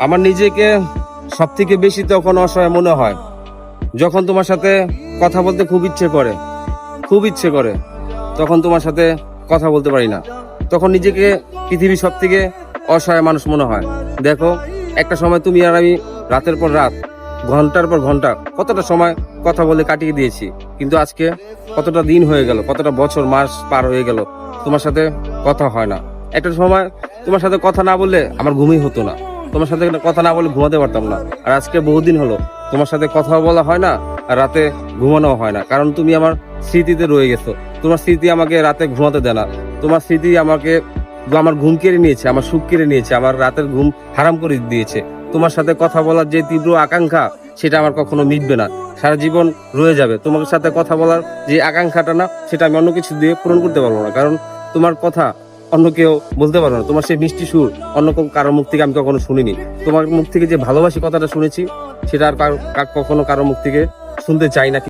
আমার নিজেকে সব থেকে বেশি তখন অসহায় মনে হয় যখন তোমার সাথে কথা বলতে খুব ইচ্ছে করে, তখন তোমার সাথে কথা বলতে পারি না। তখন নিজেকে পৃথিবীর সব থেকে অসহায় মানুষ মনে হয়। দেখো, একটা সময় তুমি আর আমি রাতের পর রাত, ঘন্টার পর ঘন্টা কতটা সময় কথা বলে কাটিয়ে দিয়েছি, কিন্তু আজকে কতটা দিন হয়ে গেল, কতটা বছর মাস পার হয়ে গেল, তোমার সাথে কথা হয় না। একটা সময় তোমার সাথে কথা না বললে আমার ঘুমই হতো না, তোমার সাথে কথা না বলে ঘুমাতে পারতাম না। আর আজকে বহুদিন হলো তোমার সাথে কথা বলা হয় না, আর রাতে ঘুমানো হয় না, কারণ তুমি আমার স্মৃতিতে রয়ে গেছো। তোমার স্মৃতি আমাকে রাতে ঘুমাতে দেয় না, তোমার স্মৃতি আমাকে আমার ঘুম কেড়ে নিয়েছে, আমার সুখ কেড়ে নিয়েছে, আমার রাতের ঘুম হারাম করে দিয়েছে। তোমার সাথে কথা বলার যে তীব্র আকাঙ্ক্ষা, সেটা আমার কখনো মিটবে না, সারা জীবন রয়ে যাবে। তোমার সাথে কথা বলার যে আকাঙ্ক্ষাটা না, সেটা আমি অন্য কিছু দিয়ে পূরণ করতে পারবো না, কারণ তোমার কথা অন্য কেউ বলতে পারবো না। তোমার সেই মিষ্টি সুর অন্য কারোর মুখ থেকে আমি কখনো শুনিনি। তোমার মুখ থেকে যে ভালোবাসি কথাটা শুনেছি, সেটা আর কখনো কারোর মুখ থেকে শুনতে চাই না।